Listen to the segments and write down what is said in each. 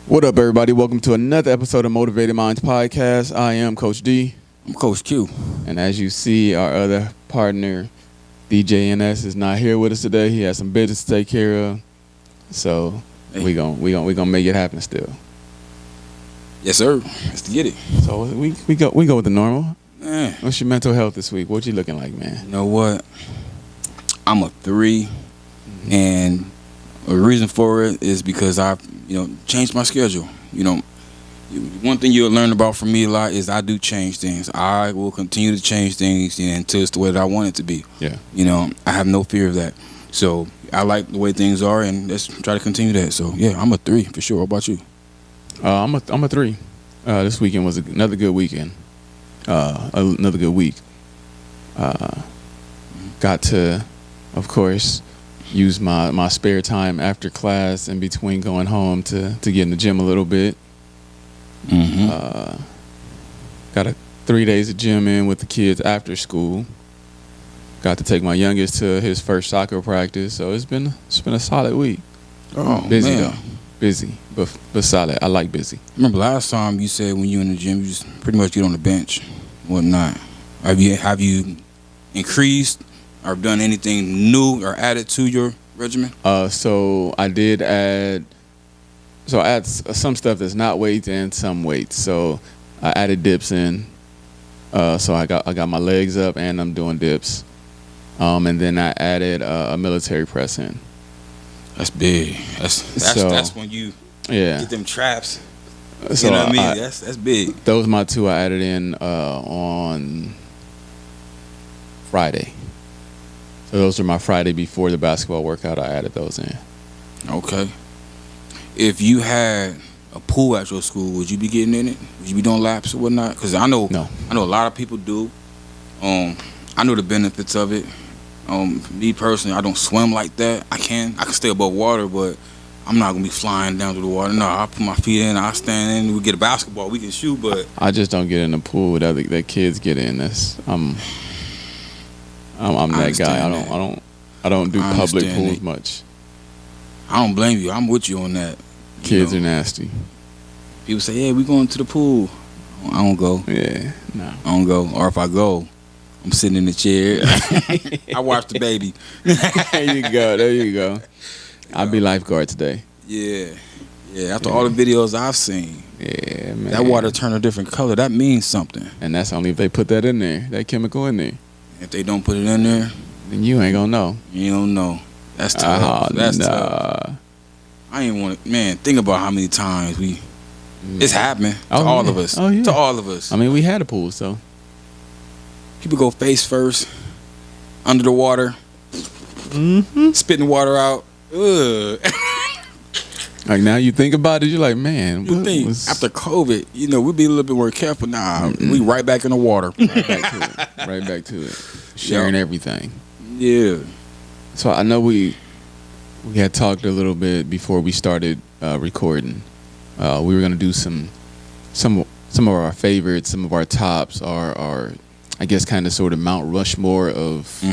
What up, everybody? Welcome to another episode of Motivated Minds Podcast. I am Coach D. I'm Coach Q. And as you see, our other partner, DJ NS, is not here with us today. He has some business to take care of. So we gonna make it happen still. Yes, sir. Let's get it. So we go with the normal. Man. What's your mental health this week? What you looking like, man? You know what? I'm a 3, and the reason for it is because I've changed my schedule. One thing you'll learn about from me a lot is I do change things. I will continue to change things until it's the way that I want it to be. Yeah. I have no fear of that. So I like the way things are, and let's try to continue that. So yeah, I'm a 3 for sure. What about you? I'm a 3. This weekend was another good weekend. Another good week. Got to, of course, use my spare time after class in between going home to get in the gym a little bit. Got 3 days of gym in with the kids after school. Got to take my youngest to his first soccer practice, so it's been a solid week. Oh, busy man. though, busy but solid. I like busy. Remember last time you said when you in the gym, you just pretty much get on the bench, whatnot. Have you increased or done anything new or added to your regimen? So I did add. So I add some stuff that's not weights and some weights. So I added dips in. So I got my legs up and I'm doing dips. And then I added a military press in. That's big. That's when you get them traps. So you know what I mean? That's big. Those are my 2 I added in on Friday. So those are my Friday before the basketball workout. I added those in. Okay. If you had a pool at your school, would you be getting in it? Would you be doing laps or whatnot? Because I know a lot of people do. I know the benefits of it. Me personally, I don't swim like that. I can stay above water, but I'm not gonna be flying down to the water. No, I put my feet in, I stand in. We get a basketball, we can shoot, but I just don't get in the pool that kids get in. I'm that guy. I don't do public pools much. I don't blame you. I'm with you on that. Kids are nasty. People say, "Yeah, we going to the pool." I don't go. Yeah, no. I don't go. Or if I go, I'm sitting in the chair. I watch the baby. There you go. I'll be lifeguard today. Yeah. After all the videos I've seen, yeah, man, that water turn a different color. That means something. And that's only if they put that in there, that chemical in there. If they don't put it in there, then you ain't gonna know. You don't know. That's tough. That's tough. I ain't want to, man. Think about how many times it's happened to all of us. Oh, yeah. To all of us. I mean, we had a pool, so people go face first under the water, spitting water out. Ugh. Like now you think about it, you're like, man. After COVID, we'd be a little bit more careful. Nah, we right back in the water. Right back to it. Sharing everything. Yeah. So I know we had talked a little bit before we started recording. We were gonna do some of our favorites, some of our tops, our I guess kind of sort of Mount Rushmore of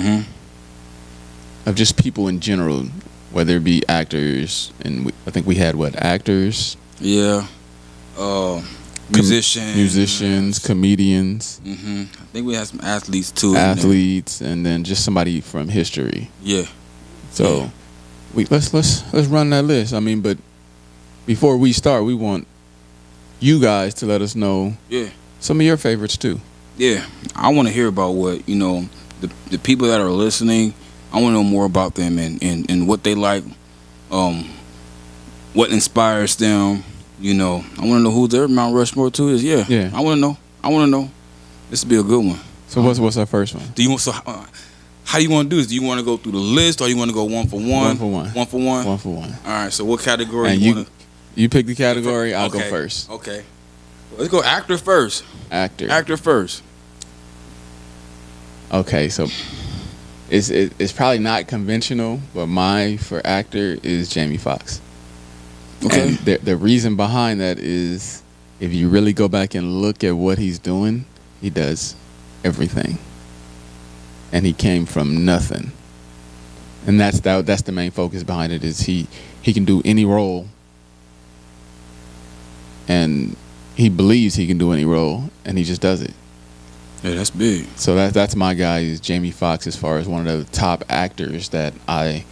just people in general, whether it be actors, and I think we had actors. Yeah. Musicians, comedians. I think we had some athletes too. And then just somebody from history. Yeah. So let's run that list. I mean, but before we start, we want you guys to let us know some of your favorites too. Yeah, I want to hear about what the people that are listening. I want to know more about them and what they like, what inspires them. I want to know who their Mount Rushmore too is. Yeah. I want to know. This will be a good one. So what's our first one? How do you want to do this? Do you want to go through the list, or you want to go one for one? One for one. One for one. One for one. All right. So what category and you want to? You pick the category. I'll go first. Okay. Let's go actor first. Actor first. Okay, so it's probably not conventional, but my for actor is Jamie Foxx. Okay. And the reason behind that is if you really go back and look at what he's doing, he does everything. And he came from nothing. And that's the main focus behind it is he can do any role and he believes he can do any role, and he just does it. Yeah, that's big. So that's my guy is Jamie Foxx as far as one of the top actors that I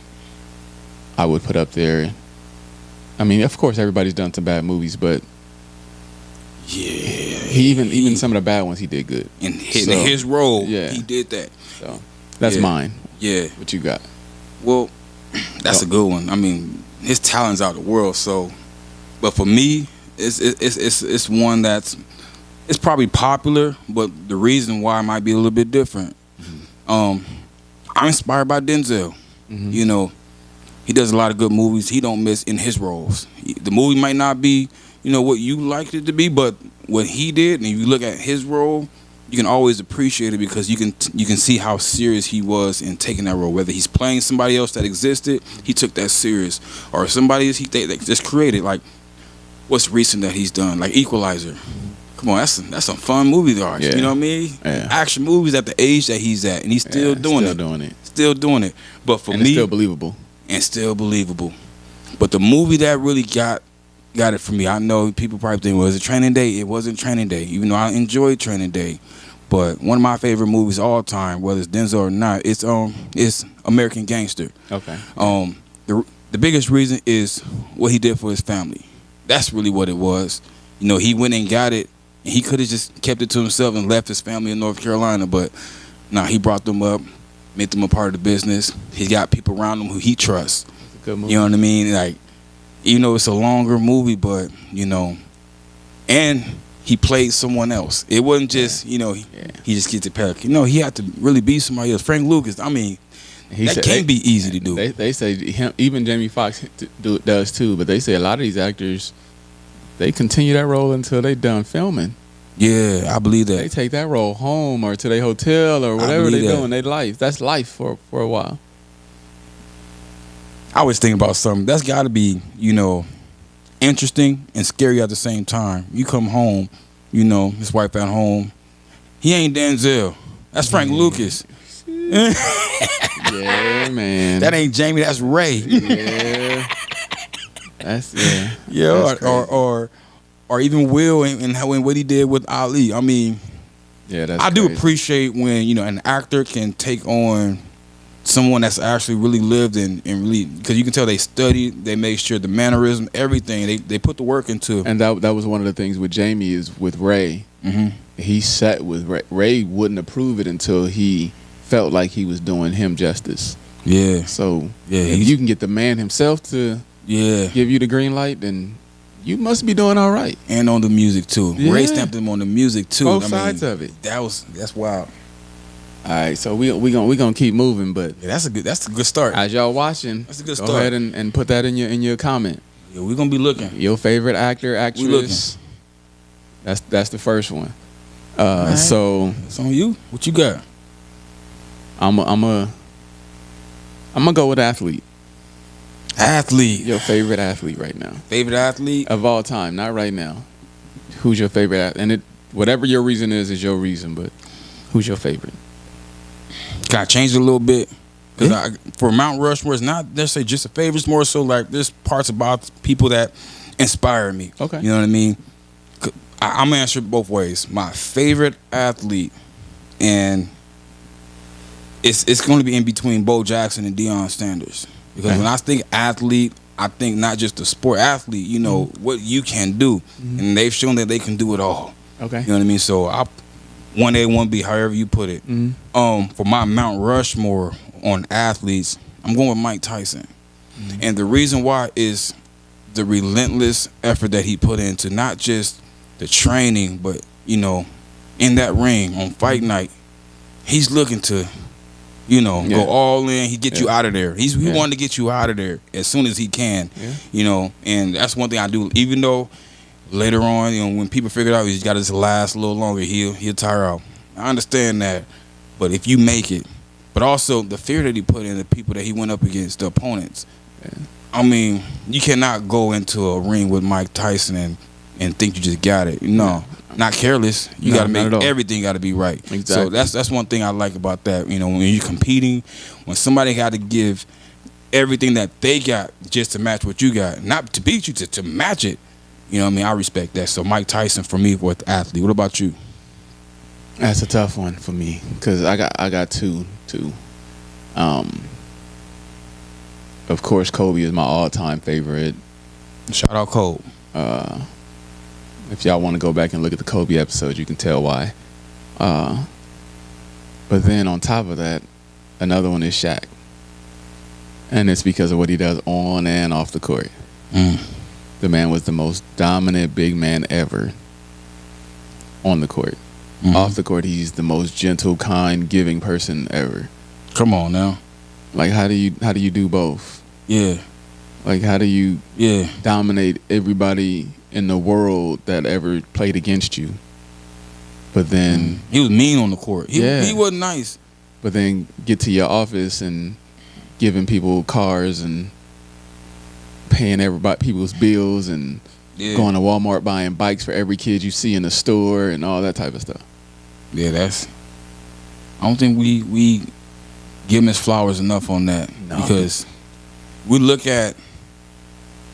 would put up there. I mean, of course, everybody's done some bad movies, but yeah, he even some of the bad ones he did good. In his role, yeah. he did that. So that's mine. Yeah. What you got? Well, that's a good one. I mean, his talent's out of the world. So, but for me, it's one that's it's probably popular, but the reason why might be a little bit different. I'm inspired by Denzel. You know, he does a lot of good movies. He don't miss in his roles. The movie might not be, you know, what you liked it to be, but what he did, and if you look at his role, you can always appreciate it because you can see how serious he was in taking that role. Whether he's playing somebody else that existed, he took that serious, or somebody they just created. Like, what's recent that he's done? Like Equalizer. Come on, that's some fun movie there. Yeah. You know what I mean? Yeah. Action movies at the age that he's at, and he's still doing it. Still doing it. But for me, it's still believable. And still believable. But the movie that really got it for me, I know people probably think, was it Training Day? It wasn't Training Day, even though I enjoyed Training Day. But one of my favorite movies all time, whether it's Denzel or not, it's American Gangster. Okay. The biggest reason is what he did for his family. That's really what it was. You know, he went and got it, and he could have just kept it to himself and left his family in North Carolina. But nah, he brought them up, made them a part of the business. He's got people around him who he trusts. It's a good movie. You know what I mean? Like, you know, it's a longer movie, but you know, and he played someone else. It wasn't just, you know, he just gets it back. You know, he had to really be somebody else. Frank Lucas, I mean, that can't be easy to do. They say even Jamie Foxx does too, but they say a lot of these actors, they continue that role until they done filming. Yeah, I believe that. They take that role home or to their hotel or whatever they do in their life. That's life for a while. I was thinking about something. That's got to be, you know, interesting and scary at the same time. You come home, you know, his wife at home. He ain't Denzel. That's Frank Lucas. Yeah, man. That ain't Jamie. That's Ray. Yeah. That's or even Will and what he did with Ali. I mean, I do appreciate when, you know, an actor can take on someone that's actually really lived and really, because you can tell they studied, they make sure the mannerism, everything, they put the work into. And that was one of the things with Jamie is with Ray. He sat with Ray. Ray wouldn't approve it until he felt like he was doing him justice. Yeah. So if you can get the man himself to give you the green light, then you must be doing all right. And on the music too. Yeah. Ray stamped him on the music too. Both sides of it. That's wild. All right, so we gonna keep moving, but that's a good start. As y'all watching, that's a good start. Go ahead and put that in your comment. Yeah, we're gonna be looking. Your favorite actor, actress. That's the first one. Right. So it's on you. What you got? I'm gonna go with athlete. Athlete. Your favorite athlete right now. Favorite athlete of all time, not right now. Who's your favorite athlete? And whatever your reason is your reason, but who's your favorite? Can I change it a little bit? Because for Mount Rushmore, it's not necessarily just a favorite. It's more so like there's parts about people that inspire me. Okay. You know what I mean? I'm going to answer it both ways. My favorite athlete, and it's going to be in between Bo Jackson and Deion Sanders. Because when I think athlete, I think not just the sport athlete, you know, what you can do. And they've shown that they can do it all. Okay. You know what I mean? So 1A, 1B, however you put it. For my Mount Rushmore on athletes, I'm going with Mike Tyson. And the reason why is the relentless effort that he put into not just the training, but, you know, in that ring on fight night, he's looking to, you know, go all in. He get you out of there. He wanted to get you out of there as soon as he can, you know, and that's one thing I do. Even though later on, you know, when people figure out he's got to last a little longer, he'll tire out. I understand that, but if you make it, but also the fear that he put in the people that he went up against, the opponents. I mean, you cannot go into a ring with Mike Tyson and think you just got it. No, not careless. You got to make everything got to be right. Exactly. So that's one thing I like about that. You know, when you're competing, when somebody got to give everything that they got just to match what you got, not to beat you, to match it. You know what I mean? I respect that. So Mike Tyson for me with athlete. What about you? That's a tough one for me because I got two. Of course, Kobe is my all-time favorite. Shout out Kobe. If y'all want to go back and look at the Kobe episode, you can tell why. But then on top of that, another one is Shaq. And it's because of what he does on and off the court. The man was the most dominant big man ever on the court. Off the court, he's the most gentle, kind, giving person ever. Come on now. Like, how do you do both? Yeah. Like, how do you dominate everybody in the world that ever played against you? But then he was mean on the court. He wasn't nice. But then get to your office and giving people cars and paying people's bills and going to Walmart buying bikes for every kid you see in the store and all that type of stuff. Yeah, I don't think we give him his flowers enough on that. No. Because we look at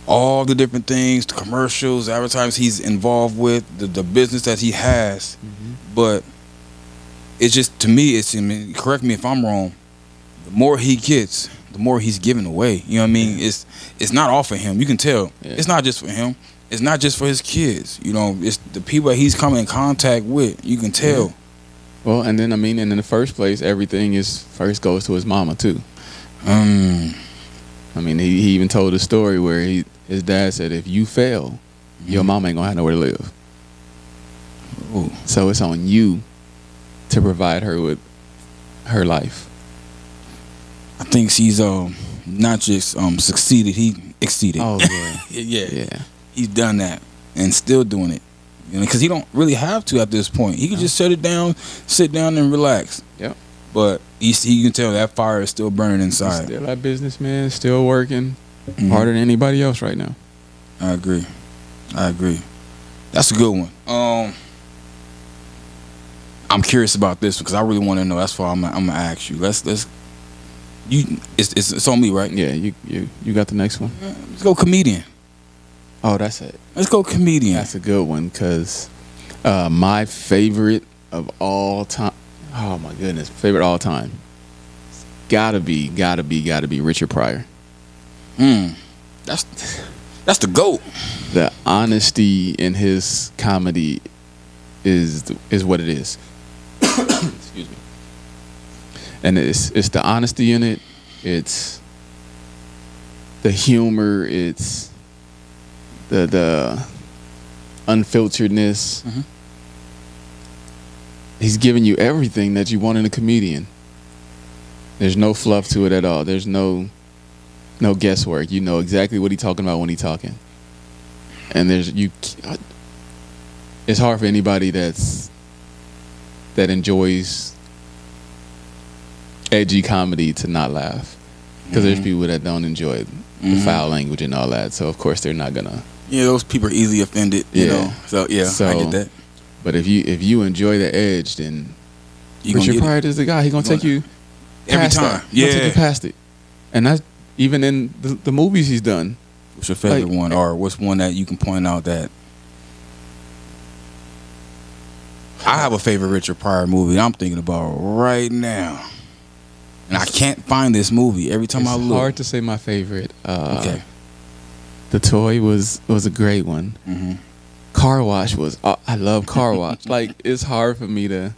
all the different things, the commercials, advertisements he's involved with, the business that he has. But it's just, to me, correct me if I'm wrong, the more he gets, the more he's giving away. You know what I mean? It's not all for him. You can tell. It's not just for him. It's not just for his kids. You know, it's the people that he's coming in contact with. You can tell. Well, and then, in the first place, everything first goes to his mama, too. He even told a story where his dad said, if you fail, your mama ain't going to have nowhere to live. Ooh. So it's on you to provide her with her life. I think she's not just succeeded, he exceeded. Oh, yeah. Yeah. He's done that and still doing it. Because he don't really have to at this point. He can just shut it down, sit down, and relax. Yep. But you can tell that fire is still burning inside. He's still that businessman, still working harder than anybody else right now. I agree. That's a good one. I'm curious about this one because I really want to know. That's why I'm gonna ask you. It's on me, right? Yeah, you got the next one. Let's go comedian. Oh, that's it. Let's go comedian. That's a good one because my favorite of all time. Oh my goodness, favorite all time. Gotta be Richard Pryor. That's the GOAT. The honesty in his comedy is what it is. Excuse me. And it's the honesty in it. It's the humor. It's the unfilteredness. He's giving you everything that you want in a comedian. There's no fluff to it at all. There's no guesswork. You know exactly what he's talking about when he's talking. And it's hard for anybody that enjoys edgy comedy to not laugh. Because there's people that don't enjoy the foul language and all that. So of course they're not gonna. Yeah, those people are easily offended. You know. So I get that. But if you enjoy the edge, then Richard Pryor is the guy. He's gonna take you every time. He's gonna take you past it. And that's even in the movies he's done. What's your favorite one, or what's one that you can point out that? I have a favorite Richard Pryor movie I'm thinking about right now, and I can't find this movie every time I look. It's hard to say my favorite. Okay. The Toy was a great one. Car Wash was. I love Car Wash. Like, it's hard for me to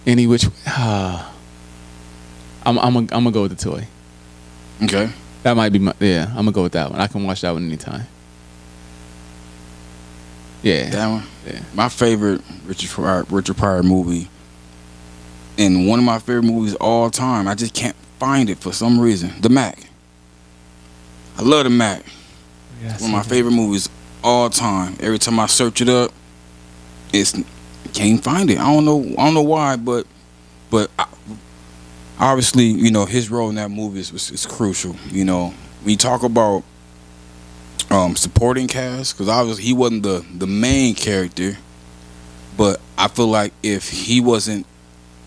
any which. I'm gonna go with The Toy. Okay. That might be I'm gonna go with that one. I can watch that one anytime. Yeah. That one? Yeah. My favorite Richard Pryor movie, and one of my favorite movies all time, I just can't find it for some reason. The Mac. I love The Mac. Yeah, one of my favorite movies all time. Every time I search it up, can't find it. I don't know why, but obviously, you know, his role in that movie is crucial. You know, when you talk about supporting cast, because obviously he wasn't the main character, but I feel like if he wasn't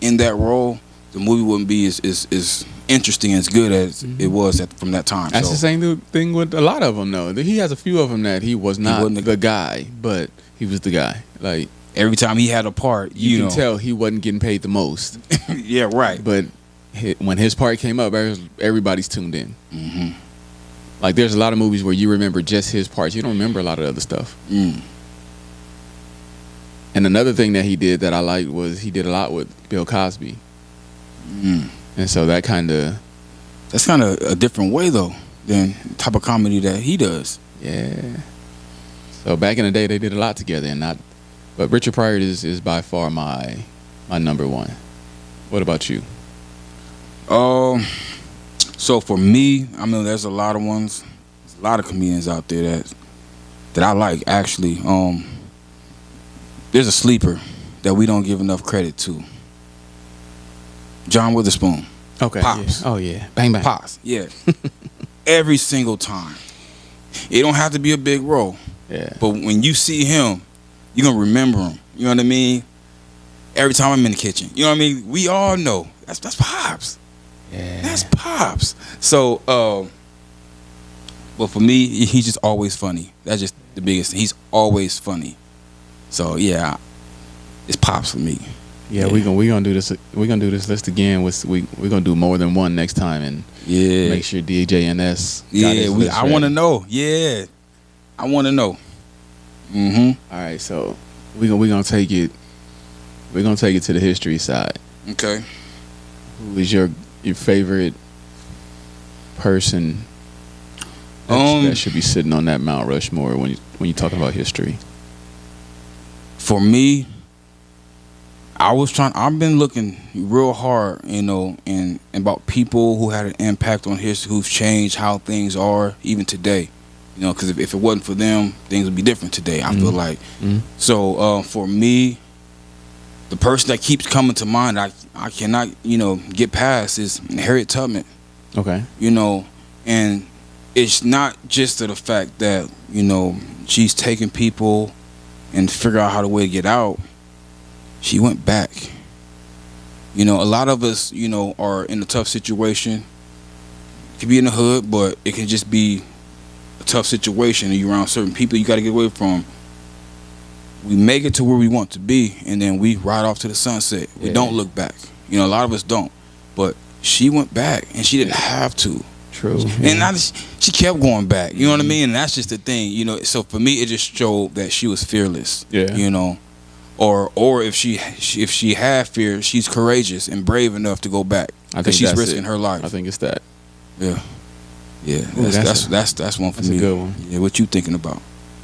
in that role, the movie wouldn't be as interesting as good as it was from that time. That's the same thing with a lot of them, though. He has a few of them that he was not the guy, but he was the guy. Like every time he had a part, you can tell he wasn't getting paid the most. Yeah, right. But when his part came up, everybody's tuned in. Like there's a lot of movies where you remember just his parts. You don't remember a lot of other stuff. And another thing that he did that I liked was he did a lot with Bill Cosby. And so that's kind of a different way though than the type of comedy that he does. Yeah. So back in the day they did a lot together, but Richard Pryor is by far my number one. What about you? So for me, I mean, there's a lot of ones. There's a lot of comedians out there that I like actually. There's a sleeper that we don't give enough credit to. John Witherspoon. Okay. Pops. Yeah. Oh yeah. Bang bang. Pops. Yeah. Every single time. It don't have to be a big role. Yeah. But when you see him, you're gonna remember him. You know what I mean? Every time I'm in the kitchen. You know what I mean? We all know. That's Pops. Yeah. That's Pops. So but for me, he's just always funny. That's just the biggest thing. He's always funny. So yeah, it's Pops for me. Yeah, we gonna do this. We're gonna do this list again. We're gonna do more than one next time, and make sure DJ NS. I want to know. Yeah, I want to know. All right, so we're gonna take it. We're gonna take it to the history side. Okay. Who is your favorite person that should be sitting on that Mount Rushmore when you're talking about history? For me, I've been looking real hard, and about people who had an impact on history, who've changed how things are even today. Because if it wasn't for them, things would be different today, I feel like. So for me, the person that keeps coming to mind, I cannot, get past is Harriet Tubman. Okay. And it's not just the fact that, she's taking people and figure out how to way to get out. She went back. A lot of us, are in a tough situation. It could be in the hood, but it can just be a tough situation and you're around certain people you got to get away from. We make it to where we want to be, and then we ride off to the sunset. We don't look back. A lot of us don't. But she went back, and she didn't have to. True. And she kept going back. You know what I mean? And that's just the thing. So for me, it just showed that she was fearless. Yeah. Or if she had fear, she's courageous and brave enough to go back because she's risking her life. I think it's that. Yeah. Yeah. That's one for me. That's a good one. Yeah. What you thinking about?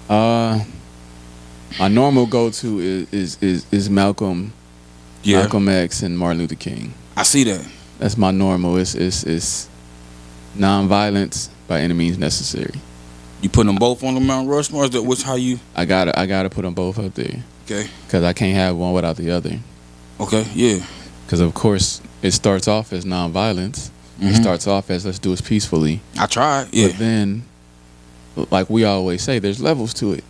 My normal go-to is Malcolm. Yeah. Malcolm X and Martin Luther King. I see that. That's my normal. It's non-violence by any means necessary. You put them both on the Mount Rushmore? Which how you? I gotta put them both up there. Okay. Because I can't have one without the other. Okay. Yeah. Because of course it starts off as non-violence. It starts off as let's do this peacefully. I tried. Yeah. But then, like we always say, there's levels to it.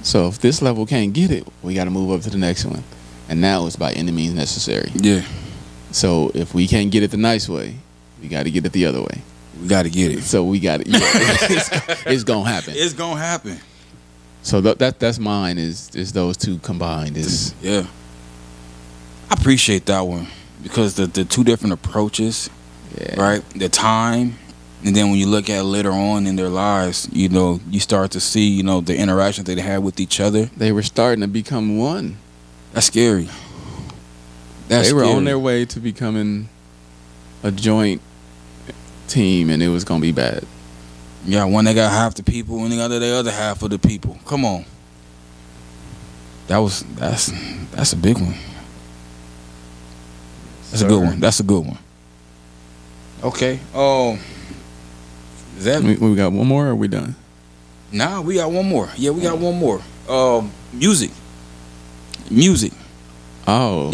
So if this level can't get it, we got to move up to the next one. And now it's by any means necessary. Yeah. So if we can't get it the nice way, we got to get it the other way. We got to get it. So we got it. Yeah, it's going to happen. It's going to happen. So that's mine is those two combined. Yeah. I appreciate that one because the two different approaches, right? The time. And then when you look at it later on in their lives, you start to see, the interactions they had with each other. They were starting to become one. That's scary. They were on their way to becoming a joint team, and it was going to be bad. Yeah, one they got half the people, and the other half of the people. Come on. That's a big one. That's a good one. That's a good one. Okay. Is that we got one more, or are we done? Nah, we got one more. Yeah, we got one more. Music. Oh.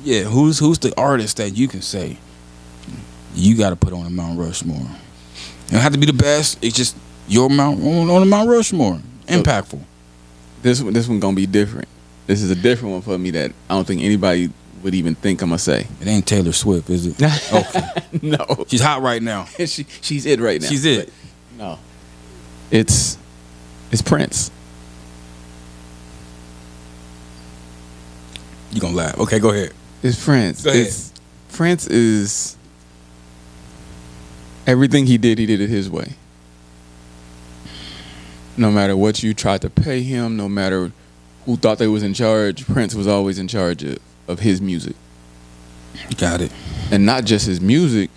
Yeah. Who's the artist that you can say you got to put on the Mount Rushmore? It don't have to be the best. It's just your Mount on the Mount Rushmore. Impactful. This one gonna be different. This is a different one for me that I don't think anybody would even think I'm gonna say. It ain't Taylor Swift, is it? Okay. No. She's hot right now. She's it right now. She's it. No. It's Prince. You gonna laugh? Okay, go ahead. It's Prince. Go ahead. Prince is everything he did it his way. No matter what you tried to pay him, no matter who thought they was in charge, Prince was always in charge of his music. Got it. And not just his music,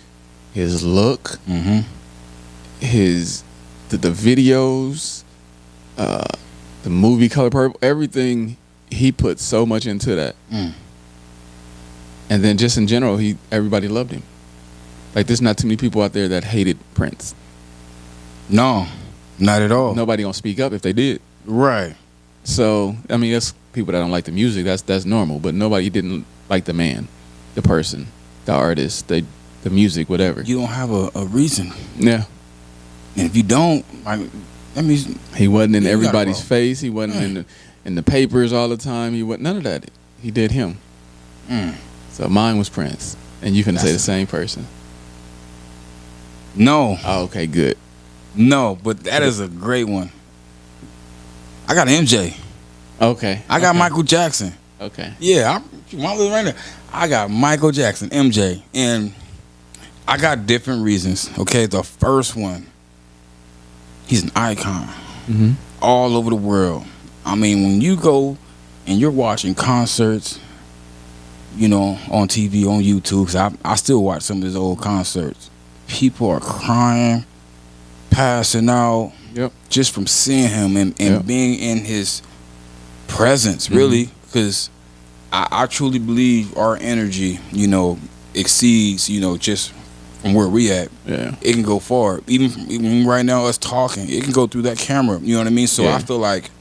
his look, Mm-hmm. the videos, the movie Color Purple, everything. He put so much into that. Mm. And then just in general, everybody loved him. Like, there's not too many people out there that hated Prince. No, not at all. Nobody gonna speak up if they did. Right. So, I mean, that's people that don't like the music. That's normal. But nobody didn't like the man, the person, the artist, the music, whatever. You don't have a reason. Yeah. And if you don't, like, that means He wasn't in you gotta everybody's roll. face. He wasn't in the papers all the time. He wasn't none of that. He did him. Mm. So mine was Prince, and you finna say the That's- same person. No, Oh, okay, good. no, but that is a great one. I got MJ. Okay. I got okay. Michael Jackson. Okay. Yeah, my little right there. I got Michael Jackson, MJ, and I got different reasons. Okay, the first one, he's an icon Mm-hmm. all over the world. I mean, when you go and you're watching concerts, you know, on TV, on YouTube, 'cause I still watch some of his old concerts. People are crying, passing out, Yep. just from seeing him and Yep. being in his presence, really, because I truly believe our energy, you know, exceeds, you know, just from where we at. Yeah. It can go far. Even right now, us talking, it can go through that camera. You know what I mean? So Yeah. I feel like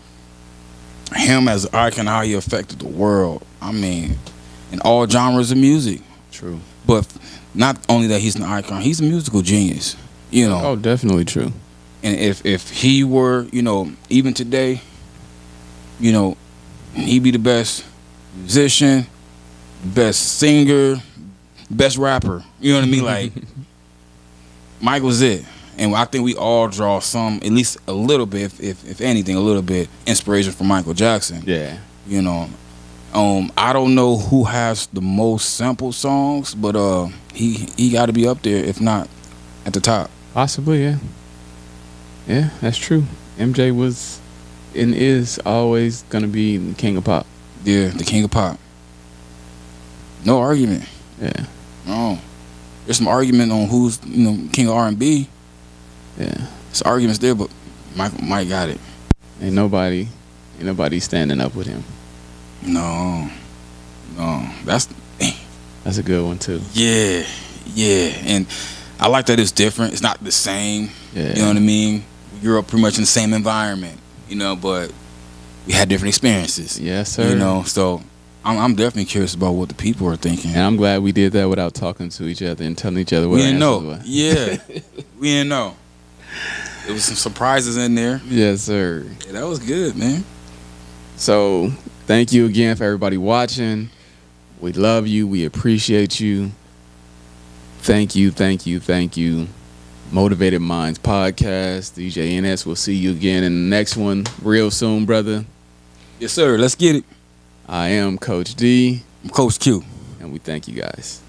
him as an icon, how he affected the world. I mean, in all genres of music. True. But not only that, he's an icon. He's a musical genius. You know. Oh, definitely true. And if he were, you know, even today, you know, he'd be the best musician, best singer, best rapper. You know what I mean? Like, Michael's it. And I think we all draw some, at least a little bit, if anything, a little bit, inspiration from Michael Jackson. Yeah. You know. I don't know who has the most sample songs, but he got to be up there, if not at the top. Possibly, yeah. Yeah, that's true. MJ was and is always gonna be the king of pop. Yeah, the king of pop. No argument. Yeah. No. There's some argument on who's, you know, king of R&B. Yeah. There's arguments there, but Mike got it. Ain't nobody standing up with him. No. That's That's a good one too. yeah. And I like that it's different. It's not the same. Yeah. You know what I mean? We grew up pretty much in the same environment, you know, but we had different experiences. Yes, sir. You know, so I'm definitely curious about what the people are thinking. And I'm glad we did that without talking to each other and telling each other what We our didn't answers know. were. Yeah. We didn't know. There was some surprises in there. Yes, sir. Yeah, that was good, man. So thank you again for everybody watching. We love you. We appreciate you. Thank you. Motivated Minds Podcast. DJ NS. We'll see you again in the next one real soon, brother. Yes, sir. Let's get it. I am Coach D, I'm Coach Q. and we thank you guys.